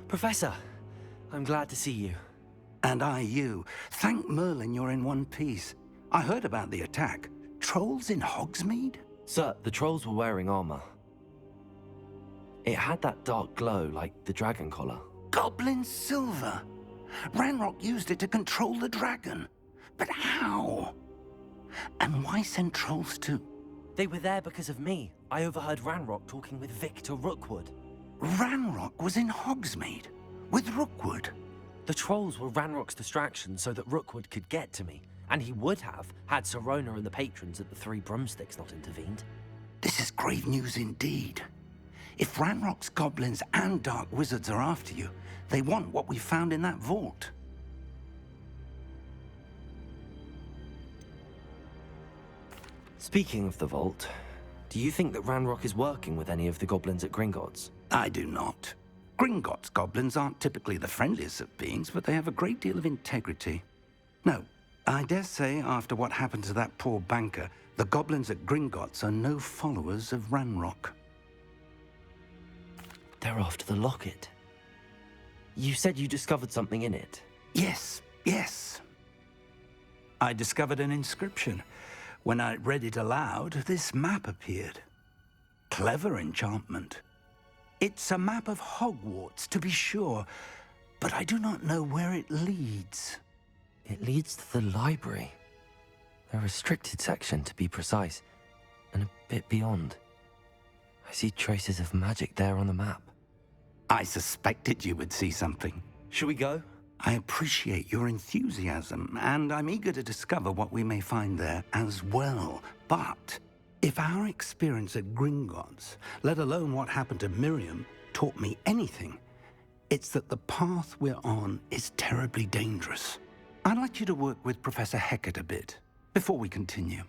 Professor, I'm glad to see you. And I you. Thank Merlin you're in one piece. I heard about the attack. Trolls in Hogsmeade? Sir, the trolls were wearing armor. It had that dark glow like the dragon collar. Goblin silver. Ranrock used it to control the dragon. But how? And why send trolls to... They were there because of me. I overheard Ranrock talking with Victor Rookwood. Ranrock was in Hogsmeade? With Rookwood? The trolls were Ranrock's distraction so that Rookwood could get to me. And he would have, had Sirona and the patrons at the Three Broomsticks not intervened. This is grave news indeed. If Ranrock's goblins and dark wizards are after you, they want what we found in that vault. Speaking of the vault, do you think that Ranrock is working with any of the goblins at Gringotts? I do not. Gringotts goblins aren't typically the friendliest of beings, but they have a great deal of integrity. No, I dare say after what happened to that poor banker, the goblins at Gringotts are no followers of Ranrock. They're after the locket. You said you discovered something in it. Yes. I discovered an inscription. When I read it aloud, this map appeared. Clever enchantment. It's a map of Hogwarts, to be sure, but I do not know where it leads. It leads to the library. A restricted section, to be precise, and a bit beyond. I see traces of magic there on the map. I suspected you would see something. Shall we go? I appreciate your enthusiasm, and I'm eager to discover what we may find there as well. But if our experience at Gringotts, let alone what happened to Miriam, taught me anything, it's that the path we're on is terribly dangerous. I'd like you to work with Professor Hecat a bit before we continue.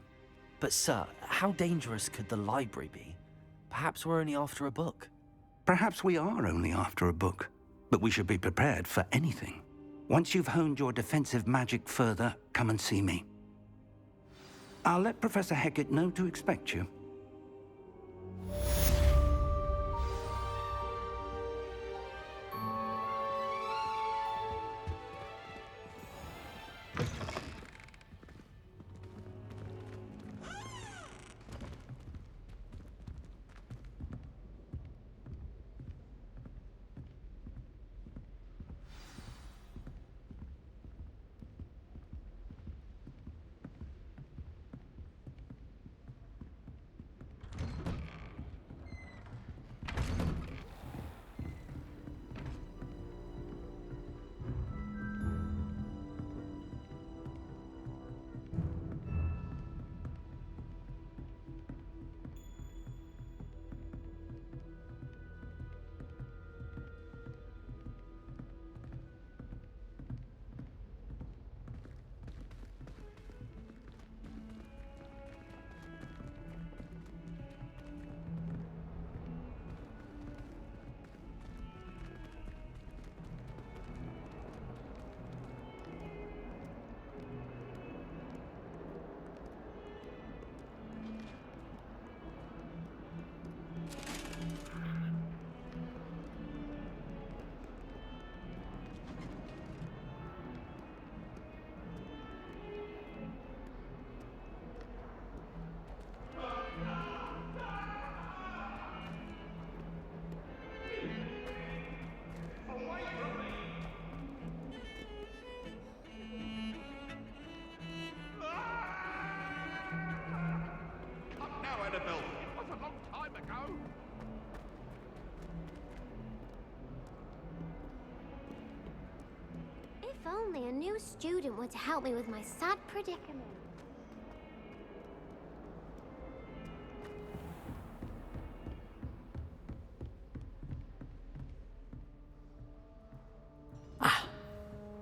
But sir, how dangerous could the library be? Perhaps we're only after a book. Perhaps we are only after a book, but we should be prepared for anything. Once you've honed your defensive magic further, come and see me. I'll let Professor Hecat know to expect you. If only a new student were to help me with my sad predicament.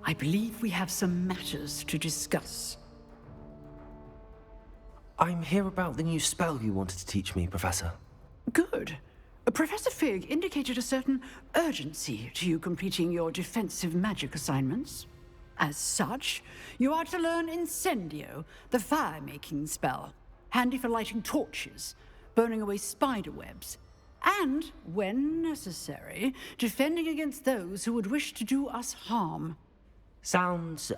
I believe we have some matters to discuss. I'm here about the new spell you wanted to teach me, Professor. Good. Professor Fig indicated a certain urgency to you completing your defensive magic assignments. As such, you are to learn Incendio, the fire-making spell, handy for lighting torches, burning away spider webs, and, when necessary, defending against those who would wish to do us harm. Sounds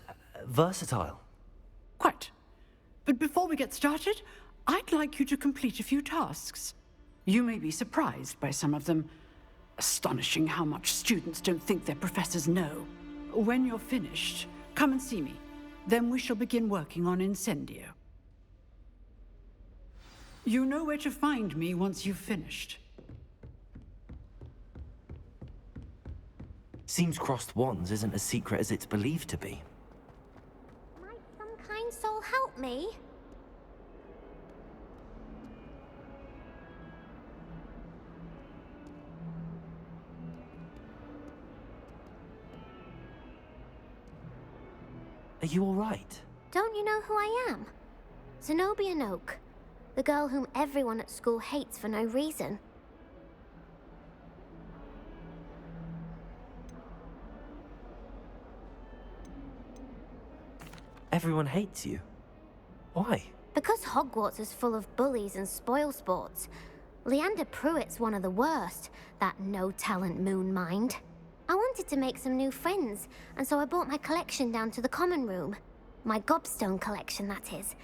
versatile. Quite. But before we get started, I'd like you to complete a few tasks. You may be surprised by some of them. Astonishing how much students don't think their professors know. When you're finished, come and see me. Then we shall begin working on Incendio. You know where to find me once you've finished. Seems crossed wands isn't as secret as it's believed to be. Might some kind soul help me? Are you all right? Don't you know who I am? Zenobia Noak, the girl whom everyone at school hates for no reason. Everyone hates you. Why? Because Hogwarts is full of bullies and spoilsports. Leander Pruitt's one of the worst, that no-talent moon mind. I wanted to make some new friends, and so I brought my collection down to the common room. My gobstone collection, that is.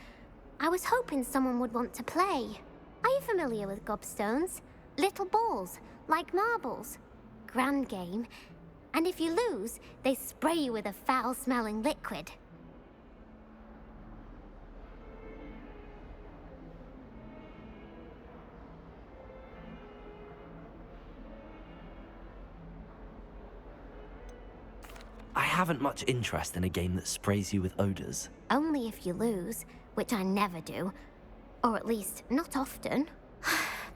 I was hoping someone would want to play. Are you familiar with gobstones? Little balls, like marbles. Grand game. And if you lose, they spray you with a foul-smelling liquid. I haven't much interest in a game that sprays you with odors. Only if you lose, which I never do. Or at least, not often.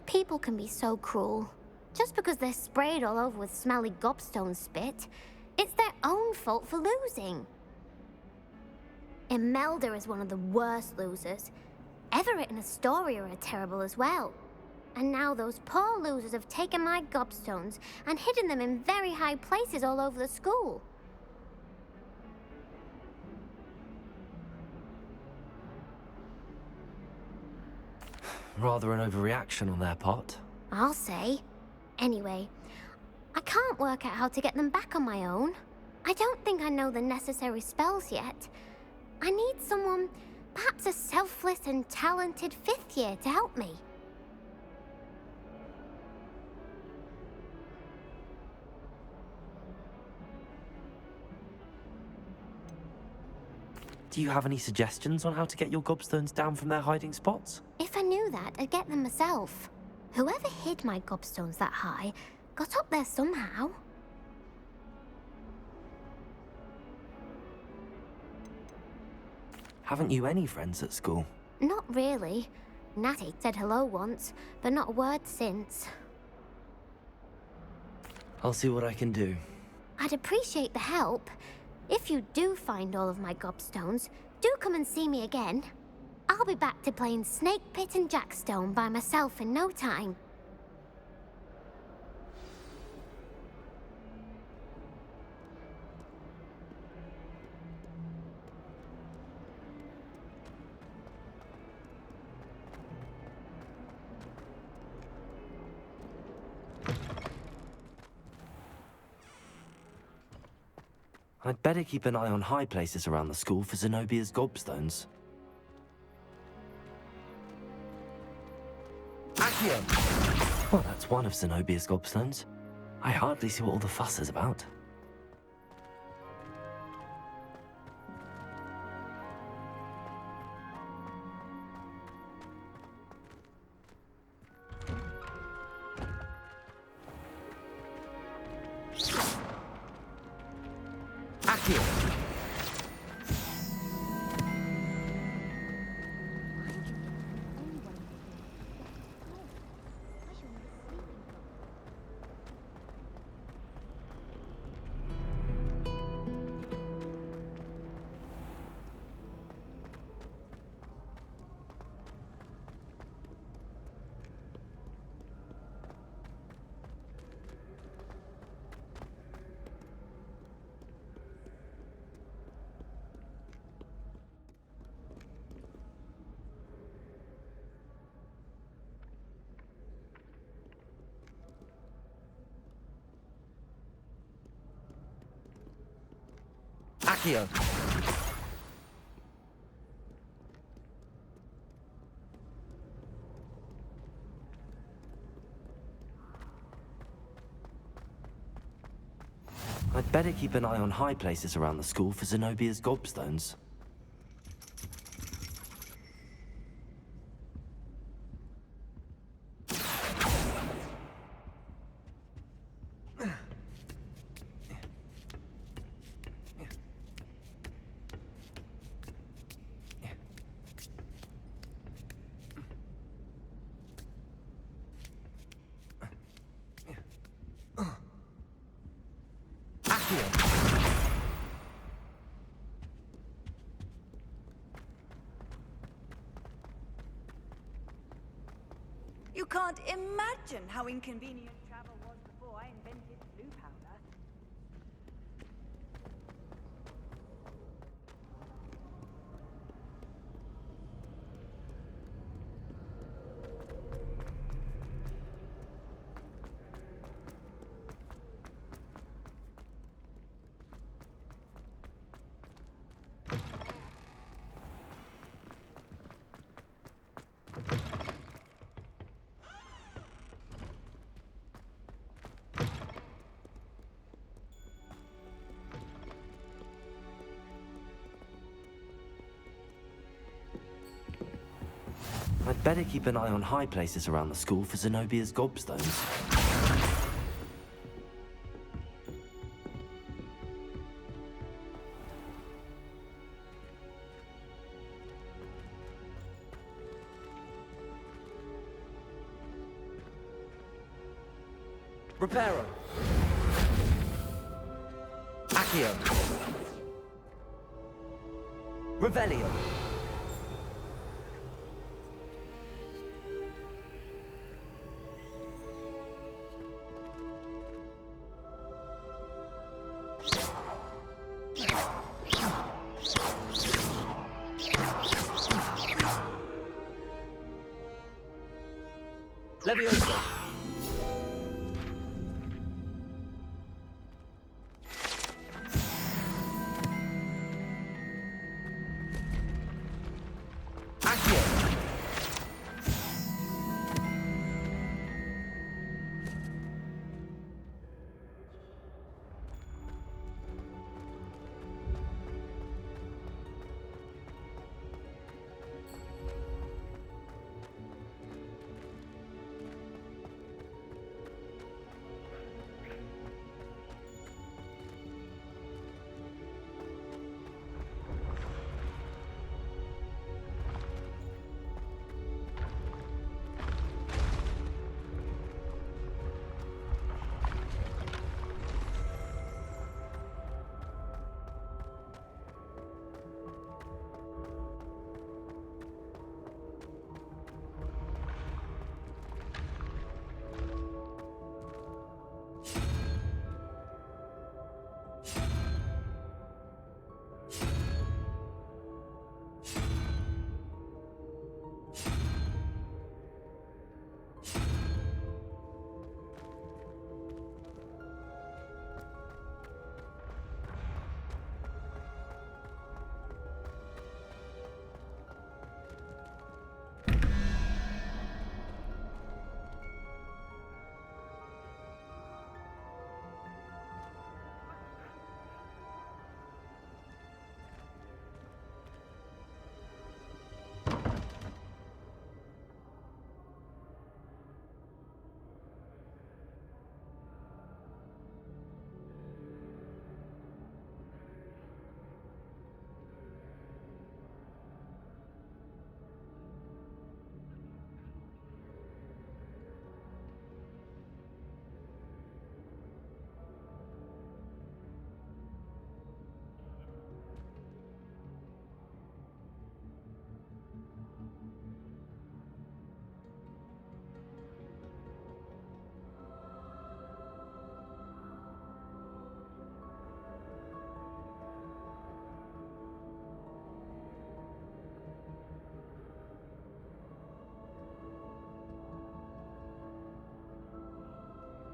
People can be so cruel. Just because they're sprayed all over with smelly gobstone spit, it's their own fault for losing. Imelda is one of the worst losers. Everett and Astoria are terrible as well. And now those poor losers have taken my gobstones and hidden them in very high places all over the school. Rather an overreaction on their part. I'll say. Anyway, I can't work out how to get them back on my own. I don't think I know the necessary spells yet. I need someone, perhaps a selfless and talented fifth year to help me. Do you have any suggestions on how to get your gobstones down from their hiding spots? If I knew that, I'd get them myself. Whoever hid my gobstones that high got up there somehow. Haven't you any friends at school? Not really. Natty said hello once, but not a word since. I'll see what I can do. I'd appreciate the help. If you do find all of my gobstones, do come and see me again. I'll be back to playing Snake Pit and Jackstone by myself in no time. I'd better keep an eye on high places around the school for Zenobia's gobstones. Accio! Well, that's one of Zenobia's gobstones. I hardly see what all the fuss is about. Accio! Accio! I'd better keep an eye on high places around the school for Zenobia's gobstones. You can't imagine how inconvenient travel was before I invented blue powder. I'd better keep an eye on high places around the school for Zenobia's gobstones. Reparo! Accio! Revelio! Leviosa! Accio!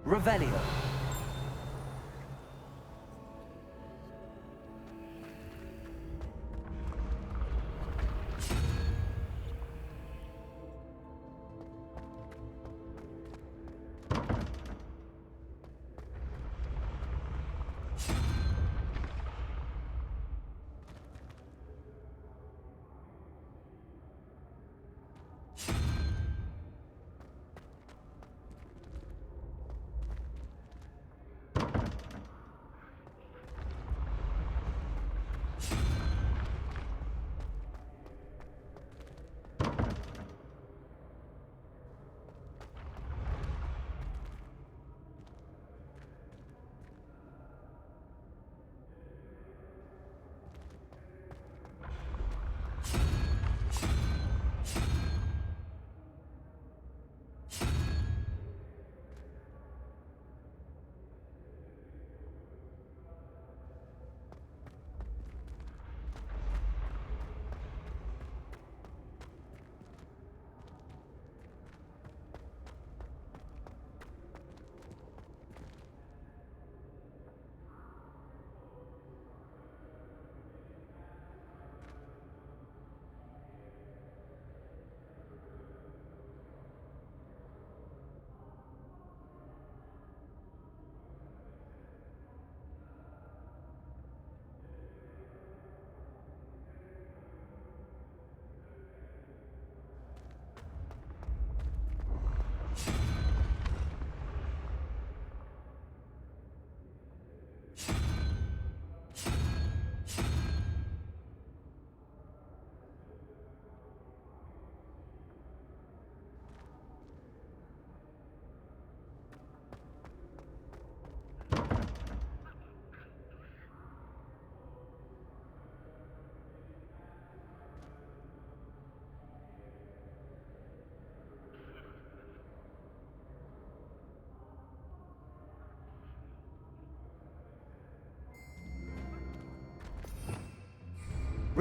Revelio.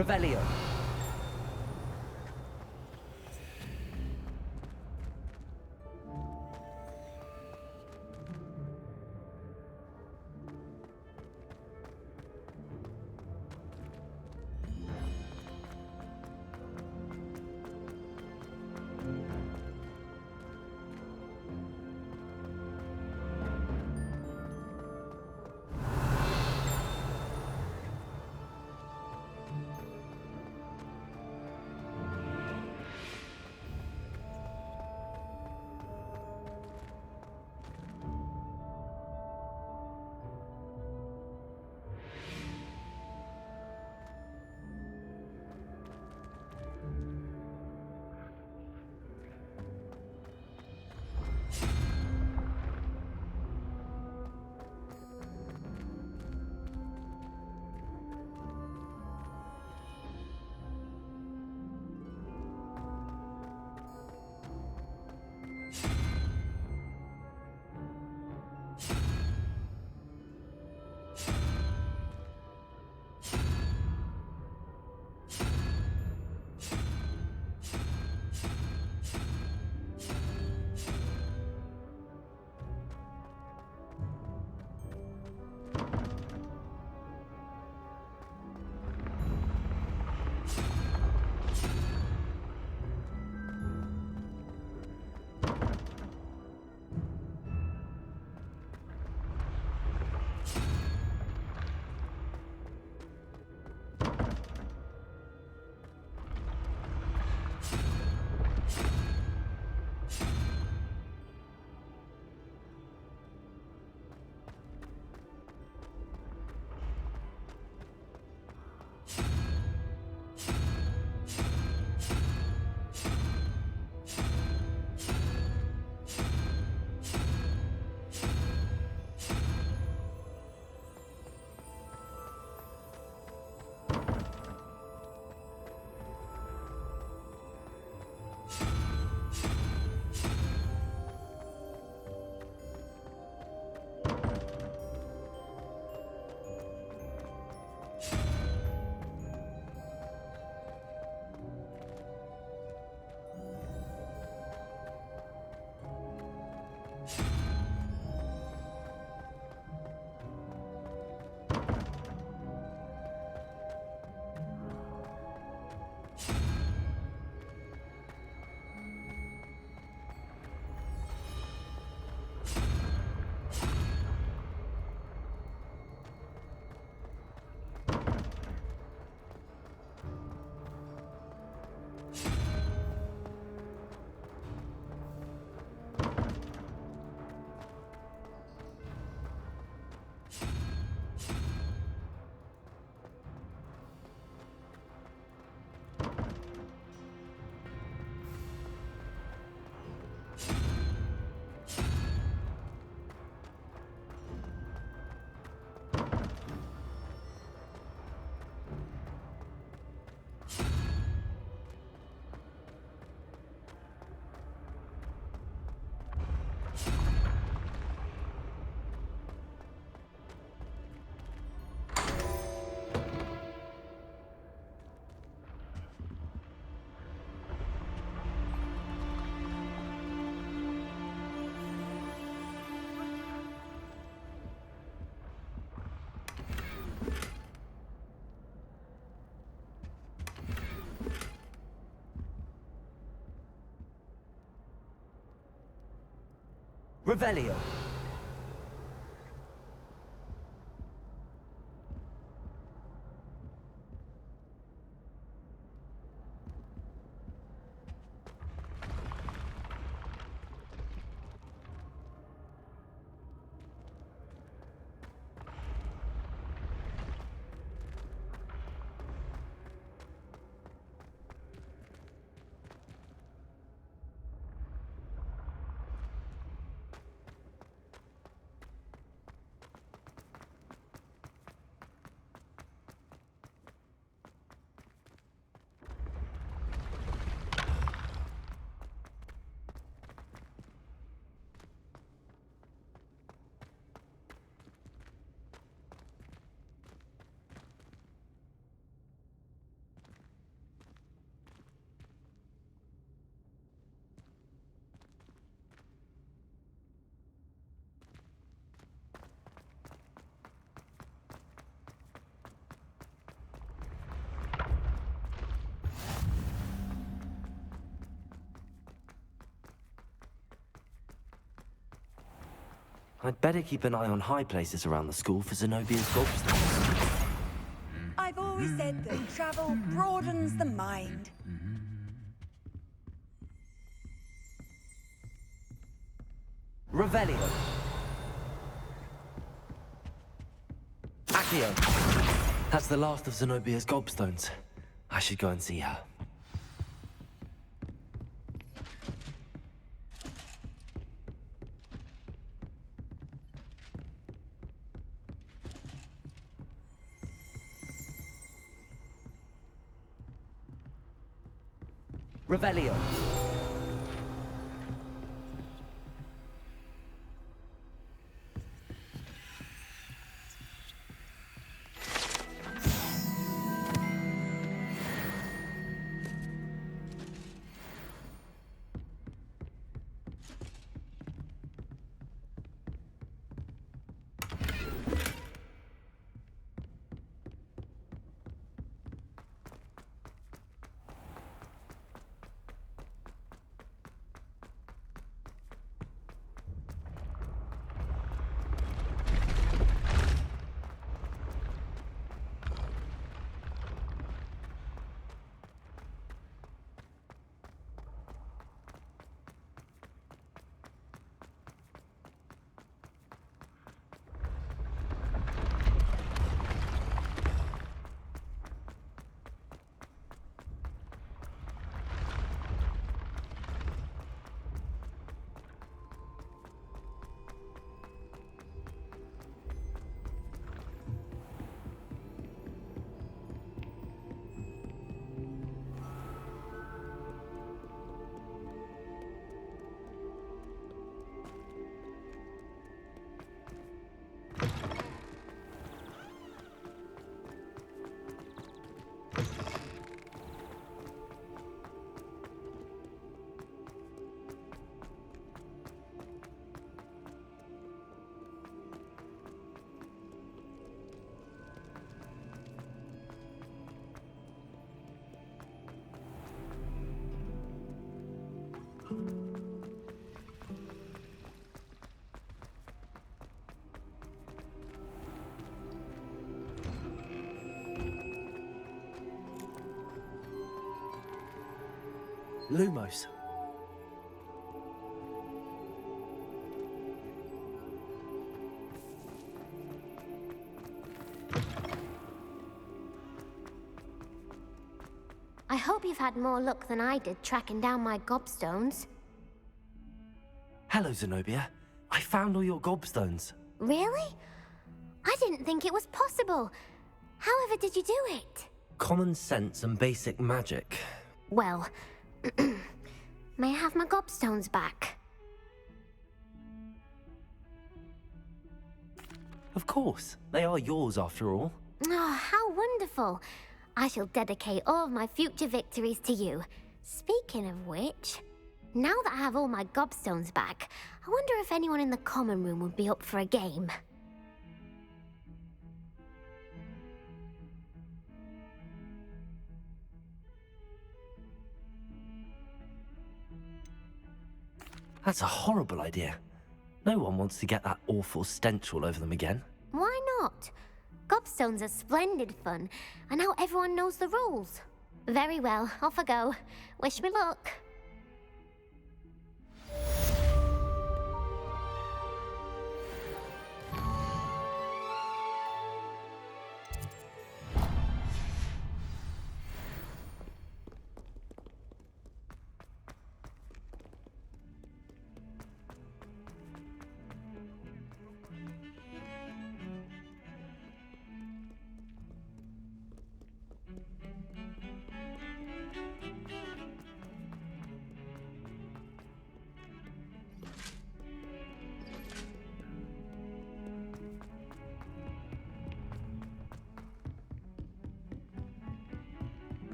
Revelio. Revelio. I'd better keep an eye on high places around the school for Zenobia's gobstones. I've always said that travel broadens the mind. Revelio. Accio. That's the last of Zenobia's gobstones. I should go and see her. Revelio. Lumos. I hope you've had more luck than I did tracking down my gobstones. Hello, Zenobia. I found all your gobstones. Really? I didn't think it was possible. However did you do it? Common sense and basic magic. Well, may I have my gobstones back? Of course. They are yours after all. Oh, how wonderful. I shall dedicate all of my future victories to you. Speaking of which, now that I have all my gobstones back, I wonder if anyone in the common room would be up for a game. That's a horrible idea. No one wants to get that awful stench all over them again. Why not? Gobstones are splendid fun, and now everyone knows the rules. Very well, off I go. Wish me luck.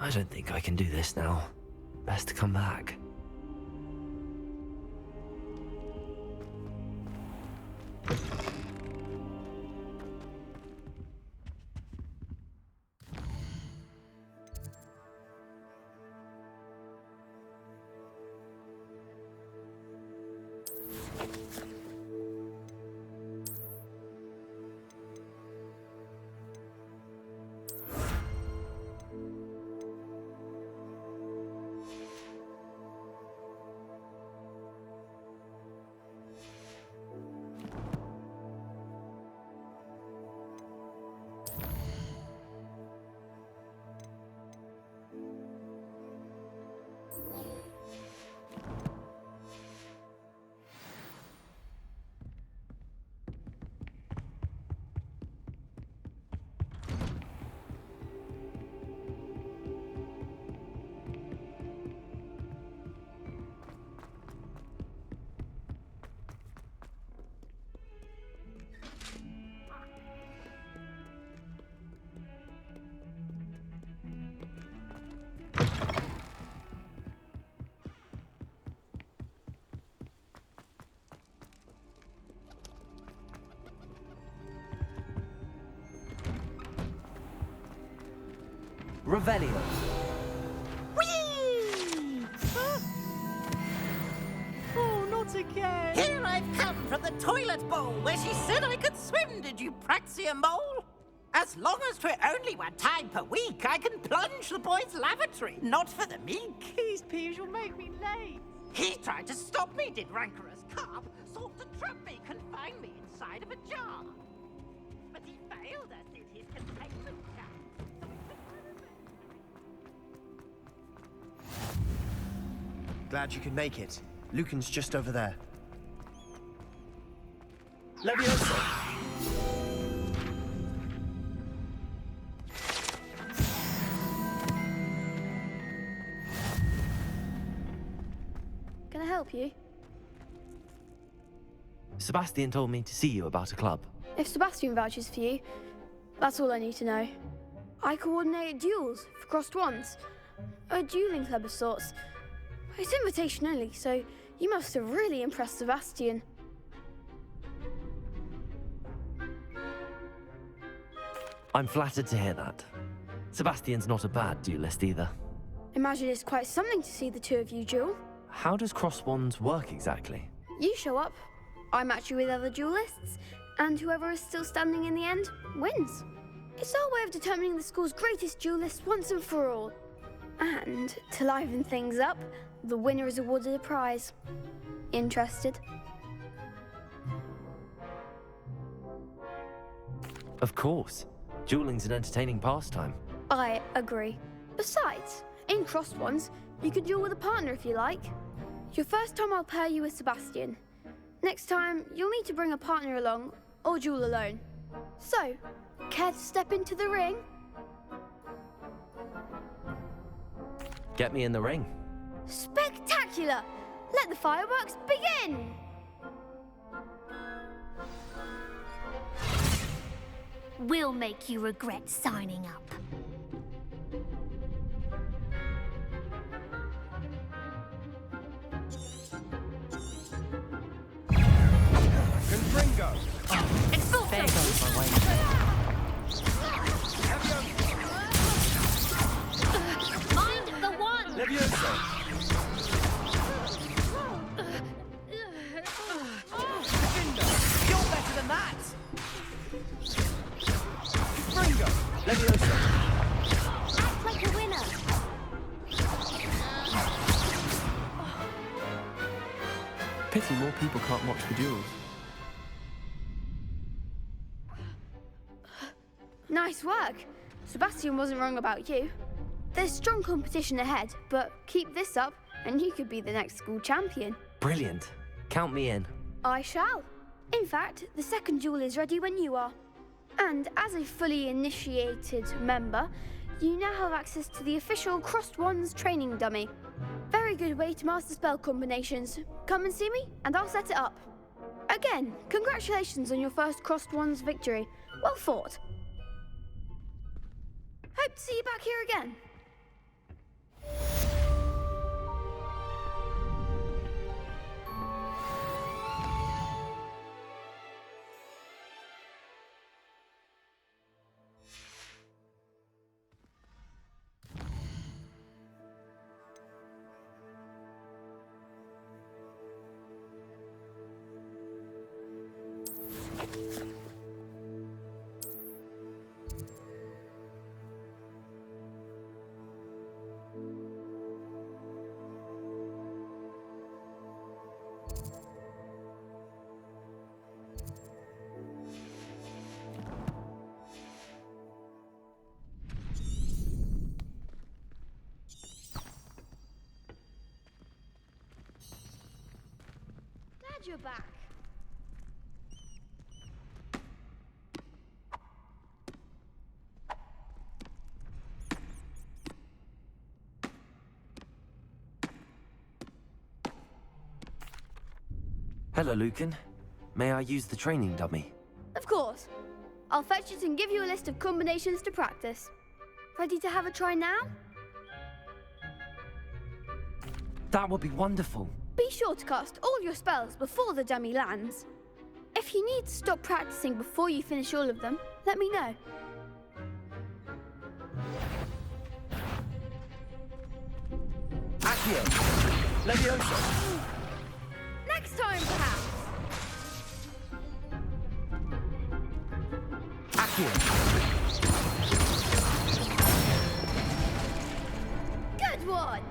I don't think I can do this now. Best to come back. Revelio. Whee! Oh, not again! Here I've come from the toilet bowl where she said I could swim, did you praxia mole? As long as 'twere only one time per week, I can plunge the boys' lavatory, not for the meek. Please, Peas, you'll make me late. He tried to stop me, did rancorous carp, sought to trap me, confine me inside of a jar. But he failed us, did his containment chap. Glad you could make it. Lucan's just over there. Leviosa! Can I help you? Sebastian told me to see you about a club. If Sebastian vouches for you, that's all I need to know. I coordinate duels for crossed wands. A dueling club of sorts. It's invitation only, so you must have really impressed Sebastian. I'm flattered to hear that. Sebastian's not a bad duelist either. Imagine it's quite something to see the two of you duel. How does cross wands work exactly? You show up, I match you with other duelists, and whoever is still standing in the end wins. It's our way of determining the school's greatest duelist once and for all. And to liven things up, the winner is awarded a prize. Interested? Of course. Dueling's an entertaining pastime. I agree. Besides, in crossed ones, you can duel with a partner if you like. Your first time I'll pair you with Sebastian. Next time, you'll need to bring a partner along or duel alone. So, care to step into the ring? Get me in the ring. Spectacular! Let the fireworks begin! We'll make you regret signing up. Confringo! There goes my way. Mind the one! Leviosa! You're better than that! Confringo! Leviosa! Act like a winner! Pity more people can't watch the duels. Nice work. Sebastian wasn't wrong about you. There's strong competition ahead, but keep this up and you could be the next school champion. Brilliant. Count me in. I shall. In fact, the second duel is ready when you are. And as a fully initiated member, you now have access to the official Crossed Wands training dummy. Very good way to master spell combinations. Come and see me and I'll set it up. Again, congratulations on your first Crossed Wands victory. Well fought. Hope to see you back here again. Glad you're back. Hello, Lucan. May I use the training dummy? Of course. I'll fetch it and give you a list of combinations to practice. Ready to have a try now? That would be wonderful. Be sure to cast all your spells before the dummy lands. If you need to stop practicing before you finish all of them, let me know. Accio! Levioso! Next time, perhaps. Accio! Good one.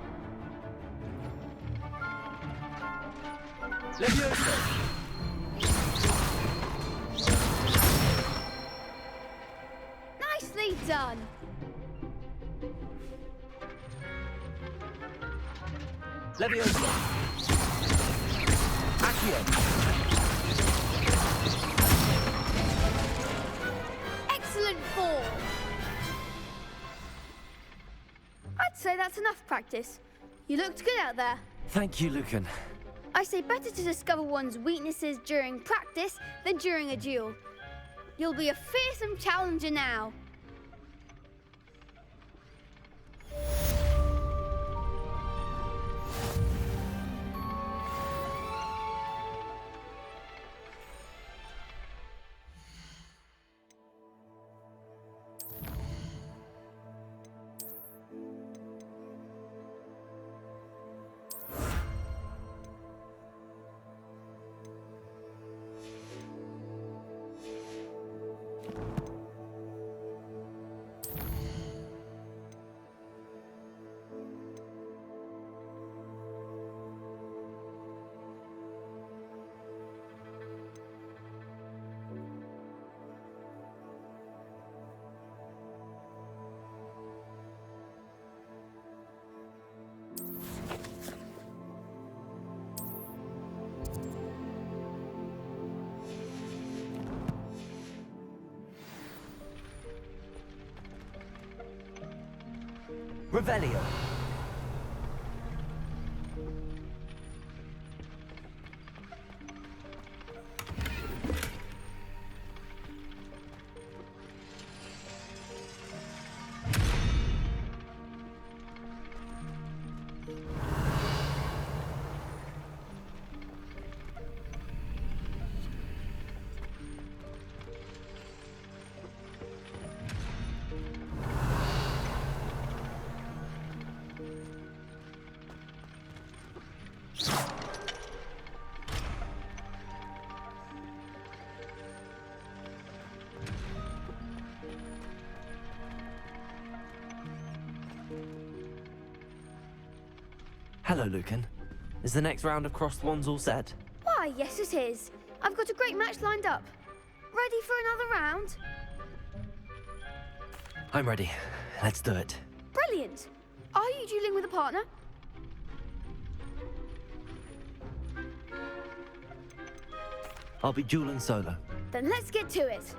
Levioso! Nicely done. Levioso! Accio! Excellent form. I'd say that's enough practice. You looked good out there. Thank you, Lucan. I say better to discover one's weaknesses during practice than during a duel. You'll be a fearsome challenger now. Revelio. Hello, Lucan. Is the next round of crossed wands all set? Why, yes it is. I've got a great match lined up. Ready for another round? I'm ready. Let's do it. Brilliant. Are you dueling with a partner? I'll be dueling solo. Then let's get to it.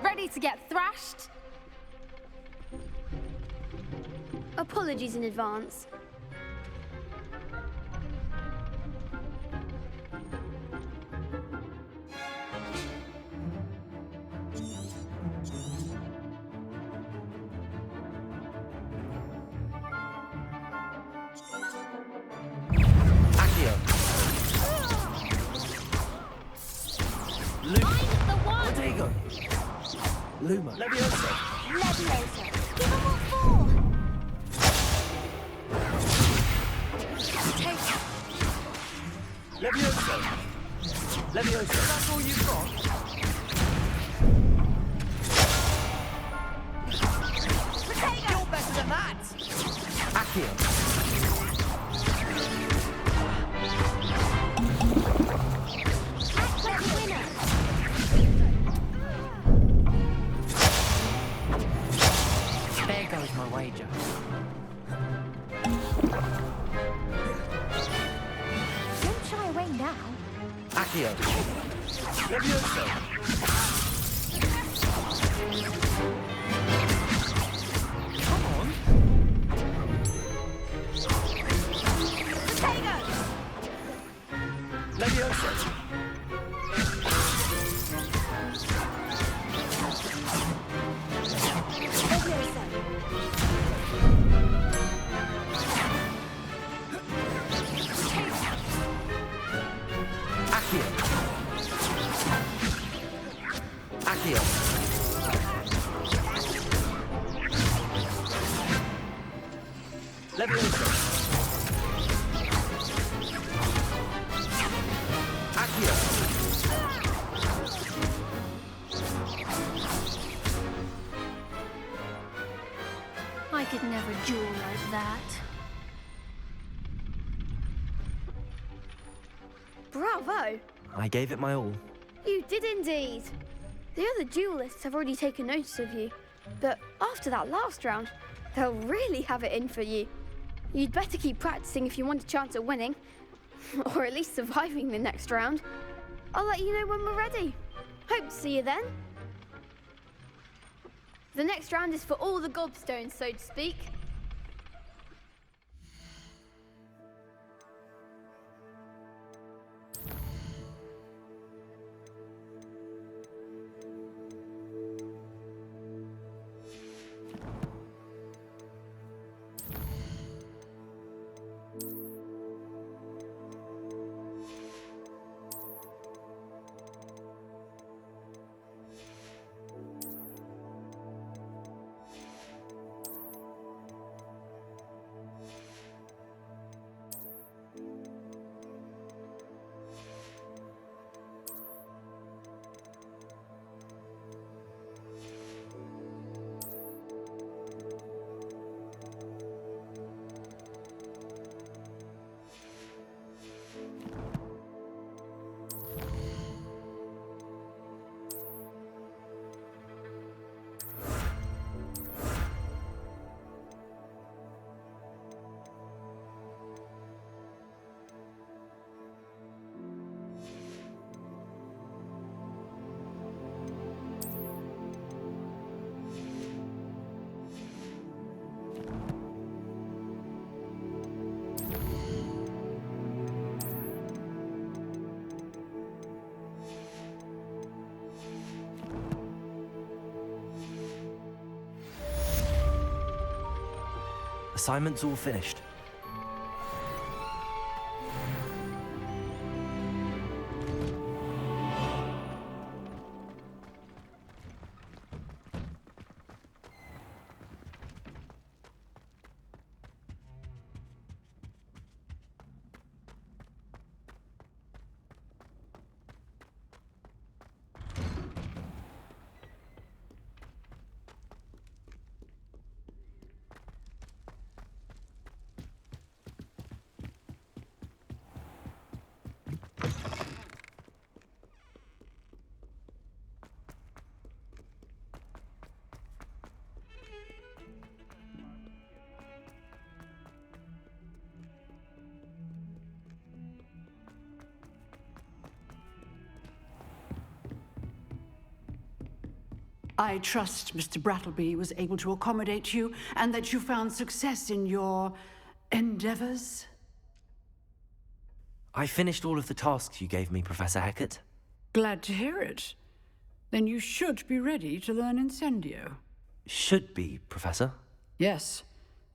Ready to get thrashed? Apologies in advance. Accio. Luma. Rodrigo. Luma. Levioso! Levioso. Give him what for. Levioso! Levioso! That's all you've got? You're better than that! Accio! There goes my wager. Don't shy away now. Accio! Levioso! Come on! Levioso! Accio! Accio! Levioso! Accio! I could never duel like that. Bravo! I gave it my all. You did indeed. The other duelists have already taken notice of you, but after that last round, they'll really have it in for you. You'd better keep practicing if you want a chance at winning, or at least surviving the next round. I'll let you know when we're ready. Hope to see you then. The next round is for all the gobstones, so to speak. Assignment's all finished. I trust Mr. Brattleby was able to accommodate you and that you found success in your endeavors. I finished all of the tasks you gave me, Professor Hecat. Glad to hear it. Then you should be ready to learn Incendio. Should be, Professor. Yes.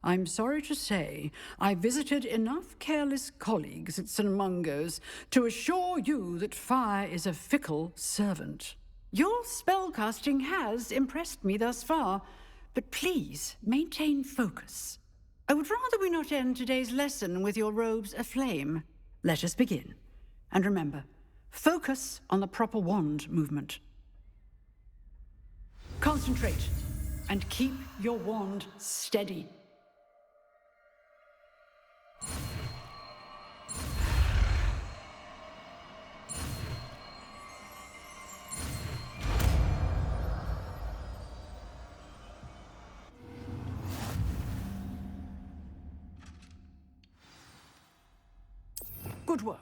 I'm sorry to say, I visited enough careless colleagues at St. Mungo's to assure you that fire is a fickle servant. Your spellcasting has impressed me thus far, but please maintain focus. I would rather we not end today's lesson with your robes aflame. Let us begin. And remember, focus on the proper wand movement. Concentrate, and keep your wand steady. Good work.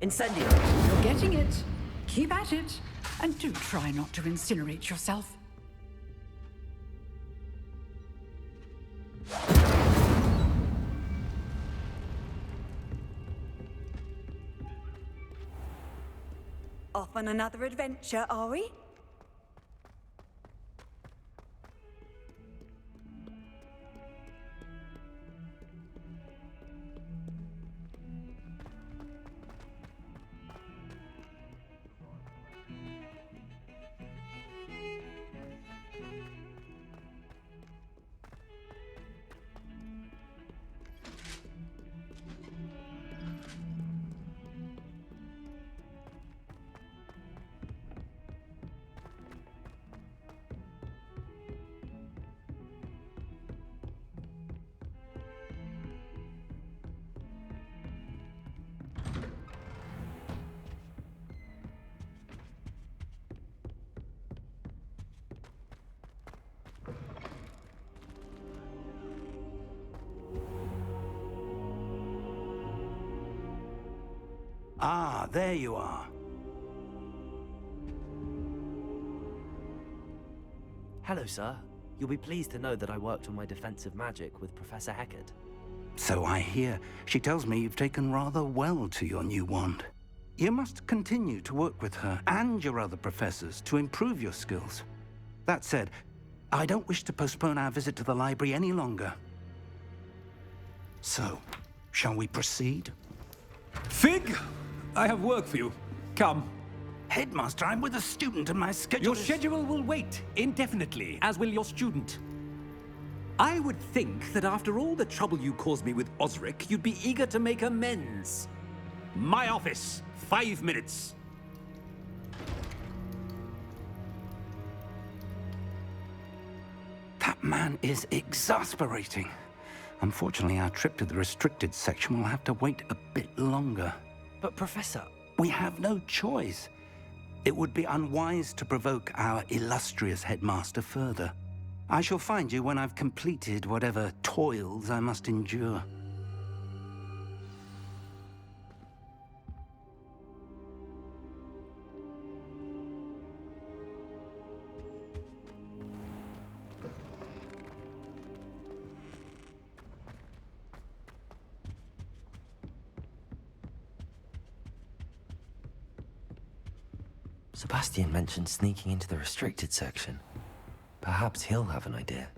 Incendio. You're getting it. Keep at it. And do try not to incinerate yourself. Off on another adventure, are we? Ah, there you are. Hello, sir. You'll be pleased to know that I worked on my defensive magic with Professor Heckard. So I hear. She tells me you've taken rather well to your new wand. You must continue to work with her and your other professors to improve your skills. That said, I don't wish to postpone our visit to the library any longer. So, shall we proceed? Fig, I have work for you. Come. Headmaster, I'm with a student and my schedule Your is... schedule will wait indefinitely, as will your student. I would think that after all the trouble you caused me with Osric, you'd be eager to make amends. My office, 5 minutes. That man is exasperating. Unfortunately, our trip to the restricted section will have to wait a bit longer. But, Professor... We have no choice. It would be unwise to provoke our illustrious headmaster further. I shall find you when I've completed whatever toils I must endure. Sebastian mentioned sneaking into the restricted section. Perhaps he'll have an idea.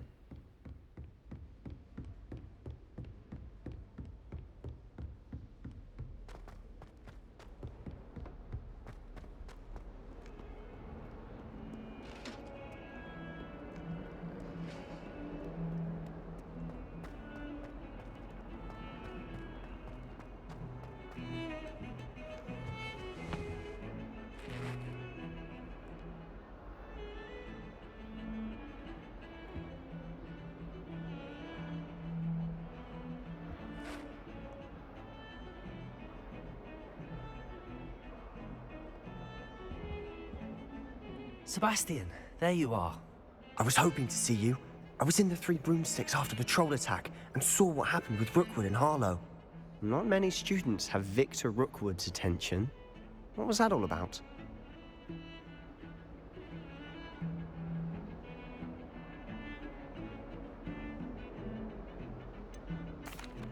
Sebastian, there you are. I was hoping to see you. I was in the Three Broomsticks after the troll attack and saw what happened with Rookwood and Harlow. Not many students have Victor Rookwood's attention. What was that all about?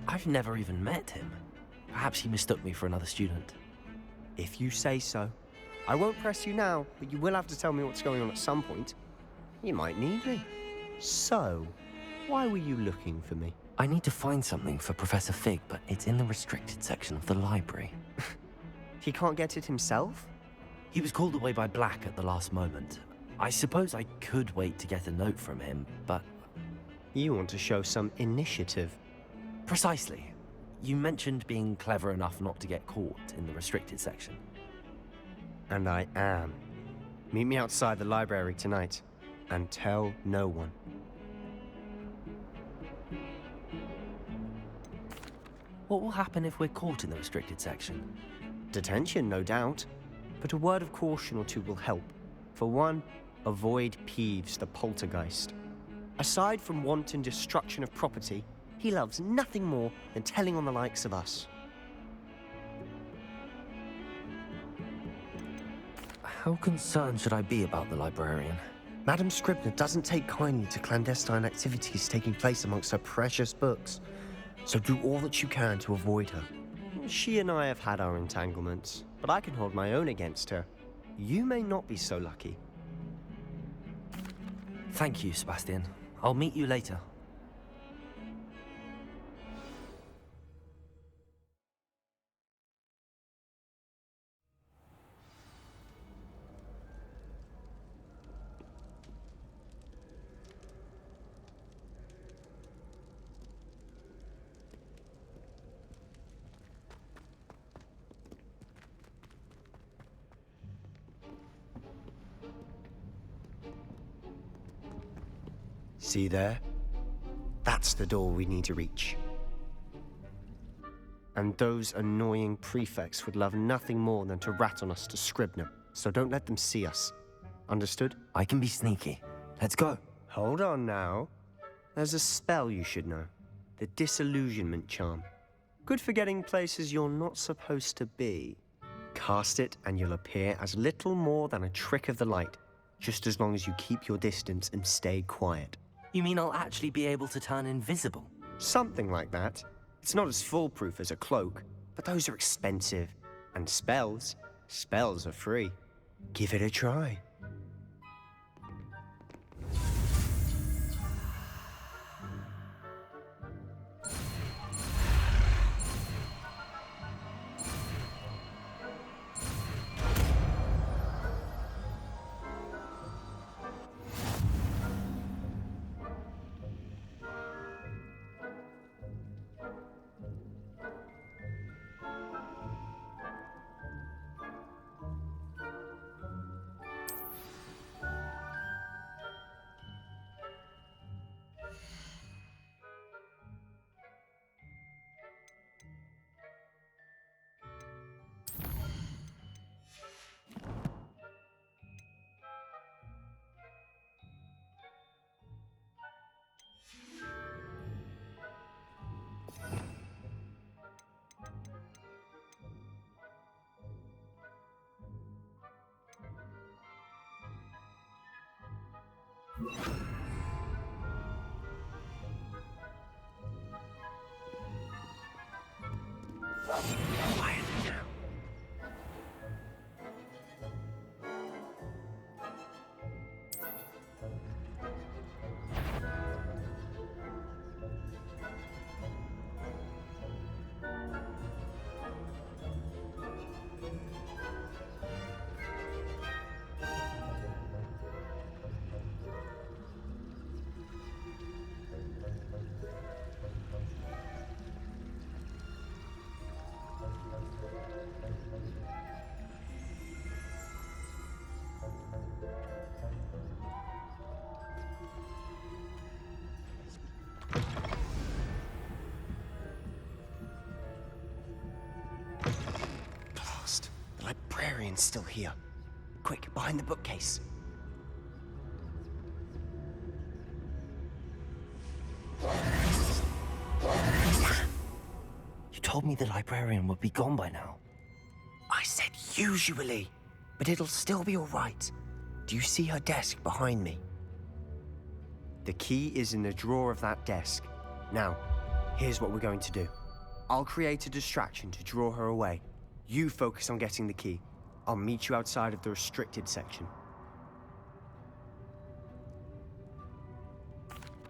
I've never even met him. Perhaps he mistook me for another student. If you say so. I won't press you now, but you will have to tell me what's going on at some point. You might need me. So, why were you looking for me? I need to find something for Professor Fig, but it's in the restricted section of the library. He can't get it himself? He was called away by Black at the last moment. I suppose I could wait to get a note from him, but... You want to show some initiative. Precisely. You mentioned being clever enough not to get caught in the restricted section. And I am. Meet me outside the library tonight, and tell no one. What will happen if we're caught in the restricted section? Detention, no doubt. But a word of caution or two will help. For one, avoid Peeves the poltergeist. Aside from wanton destruction of property, he loves nothing more than telling on the likes of us. How concerned should I be about the librarian? Madam Scribner doesn't take kindly to clandestine activities taking place amongst her precious books, so do all that you can to avoid her. She and I have had our entanglements, but I can hold my own against her. You may not be so lucky. Thank you, Sebastian. I'll meet you later. See there? That's the door we need to reach. And those annoying prefects would love nothing more than to rat on us to Scribner, so don't let them see us. Understood? I can be sneaky. Let's go. Hold on now. There's a spell you should know. The Disillusionment Charm. Good for getting places you're not supposed to be. Cast it and you'll appear as little more than a trick of the light, just as long as you keep your distance and stay quiet. You mean I'll actually be able to turn invisible? Something like that. It's not as foolproof as a cloak, but those are expensive. And spells are free. Give it a try. Quiet now. The librarian's still here. Quick, behind the bookcase. You You told me the librarian would be gone by now. I said usually, but it'll still be all right. Do you see her desk behind me? The key is in the drawer of that desk. Now, here's what we're going to do. I'll create a distraction to draw her away. You focus on getting the key. I'll meet you outside of the restricted section.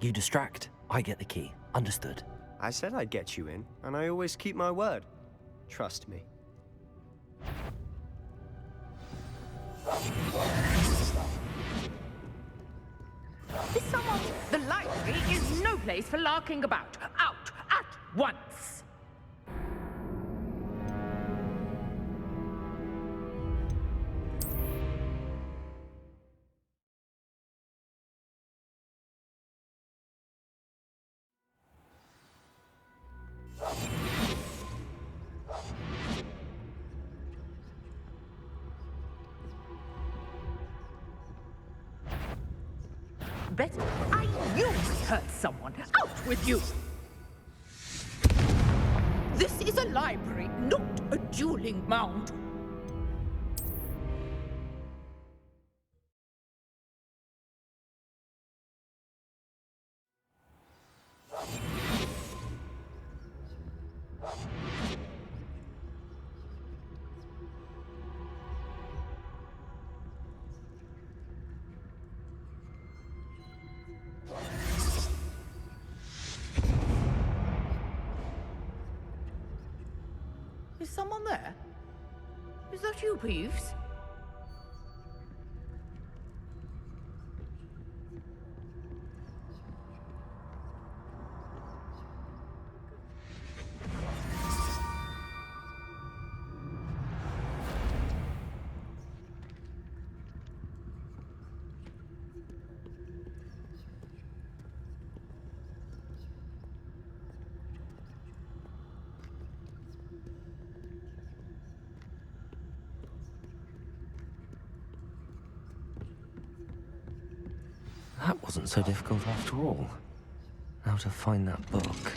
You distract, I get the key. Understood. I said I'd get you in, and I always keep my word. Trust me. Is someone... The library is no place for larking about. Out at once! Better. I knew I hurt someone. Out with you! This is a library, not a dueling mound. Is someone there? Is that you, Peeves? That wasn't so difficult after all. Now to find that book.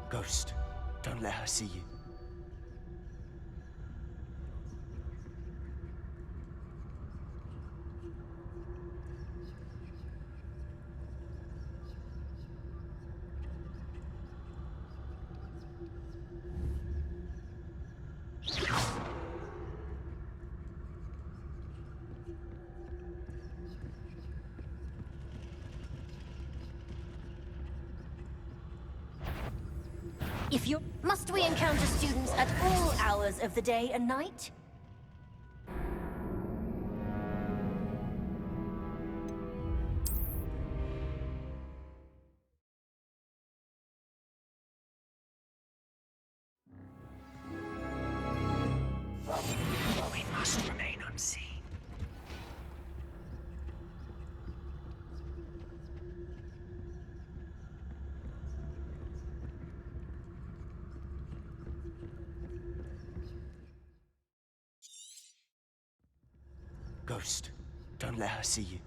Ghost, don't let her see you. If you... Must we encounter students at all hours of the day and night? We must remain unseen. Ghost, don't let her see you.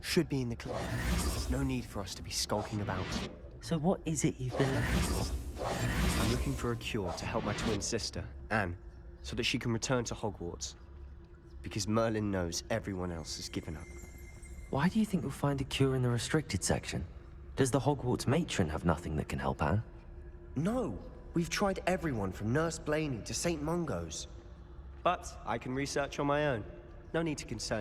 should be in the clinic. There's no need for us to be skulking about. So what is it you've been looking for? I'm looking for a cure to help my twin sister, Anne, so that she can return to Hogwarts. Because Merlin knows everyone else has given up. Why do you think you'll find a cure in the restricted section? Does the Hogwarts matron have nothing that can help Anne? No, we've tried everyone from Nurse Blaney to St. Mungo's. But I can research on my own. No need to concern